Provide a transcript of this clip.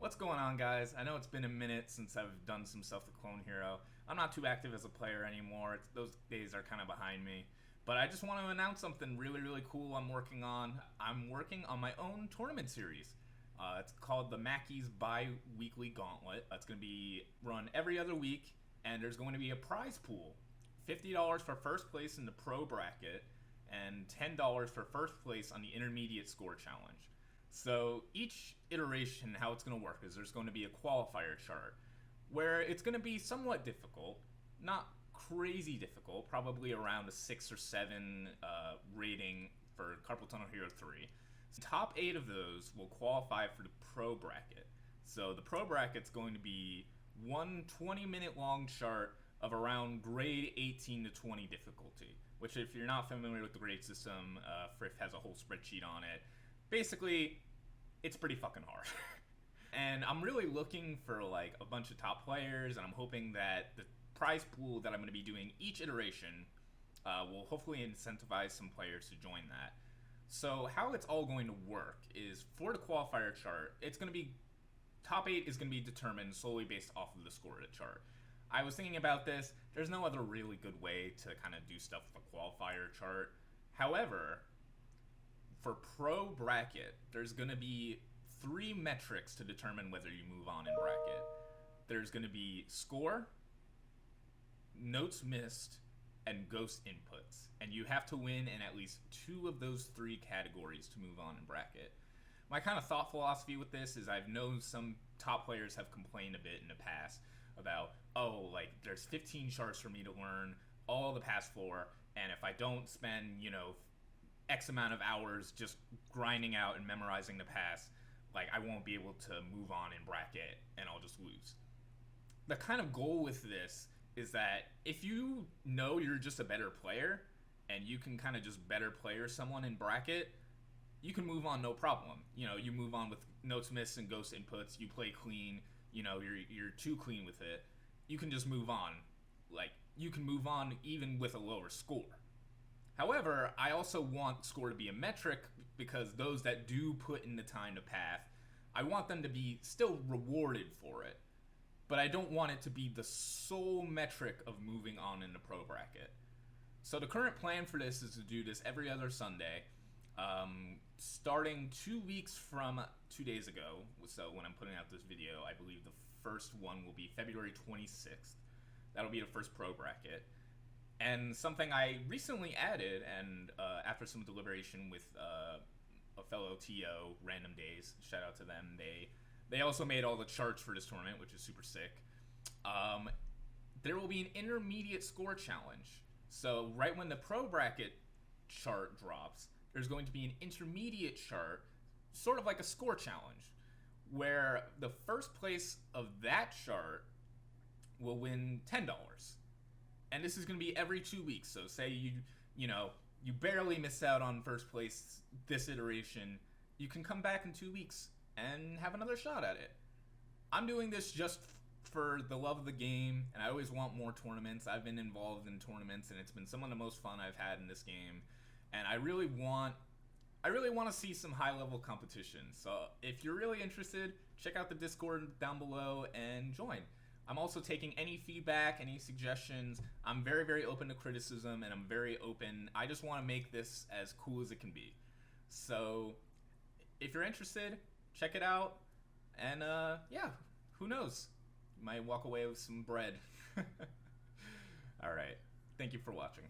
What's going on, guys? I know it's been a minute since I've done some stuff with Clone Hero. I'm not too active as a player anymore. Those days are kind of behind me. But I just want to announce something really cool I'm working on. I'm working on my own tournament series. It's called the Mackey's Bi-Weekly Gauntlet. It's going to be run every other week, and there's going to be a prize pool. $50 for first place in the pro bracket, and $10 for first place on the intermediate score challenge. So each iteration, how it's going to work is there's going to be a qualifier chart where it's going to be somewhat difficult, not crazy difficult, probably around a 6 or 7 rating for Carpal Tunnel Hero 3. So top 8 of those will qualify for the pro bracket. So the pro bracket's going to be one 20-minute long chart of around grade 18 to 20 difficulty, which if you're not familiar with the grade system, Frith has a whole spreadsheet on it. Basically, it's pretty fucking hard. And I'm really looking for like a bunch of top players, and I'm hoping that the prize pool that I'm going to be doing each iteration will hopefully incentivize some players to join that. So how it's all going to work is for the qualifier chart, it's going to be top 8 is going to be determined solely based off of the score of the chart. I was thinking about this. There's no other really good way to kind of do stuff with a qualifier chart. However, for pro bracket, there's going to be 3 metrics to determine whether you move on in bracket. There's going to be score, notes missed, and ghost inputs. And you have to win in at least 2 of those 3 categories to move on in bracket. My kind of thought philosophy with this is I've known some top players have complained a bit in the past about, oh, like there's 15 charts for me to learn all the pass floor, and if I don't spend, X amount of hours just grinding out and memorizing the pass, like I won't be able to move on in bracket and I'll just lose. The kind of goal with this is that if you know you're just a better player and you can kind of just better player someone in bracket, you can move on no problem. You move on with notes missed and ghost inputs, you play clean, you're too clean with it. You can just move on. Like you can move on even with a lower score. However, I also want score to be a metric because those that do put in the time to path, I want them to be still rewarded for it. But I don't want it to be the sole metric of moving on in the pro bracket. So the current plan for this is to do this every other Sunday, starting 2 weeks from 2 days ago. So when I'm putting out this video, I believe the first one will be February 26th. That'll be the first pro bracket. And something I recently added, and after some deliberation with a fellow TO, Random Days, shout out to them, they also made all the charts for this tournament, which is super sick. There will be an intermediate score challenge. So right when the pro bracket chart drops, there's going to be an intermediate chart, sort of like a score challenge, where the first place of that chart will win $10. And this is going to be every 2 weeks. So say you barely miss out on first place this iteration, you can come back in 2 weeks and have another shot at it. I'm doing this just for the love of the game, and I always want more tournaments. I've been involved in tournaments, and it's been some of the most fun I've had in this game. And I really want to see some high-level competition. So if you're really interested, check out the Discord down below and join. I'm also taking any feedback, any suggestions. I'm very open to criticism, and I'm very open. I just want to make this as cool as it can be. So if you're interested, check it out. And yeah, who knows? You might walk away with some bread. All right. Thank you for watching.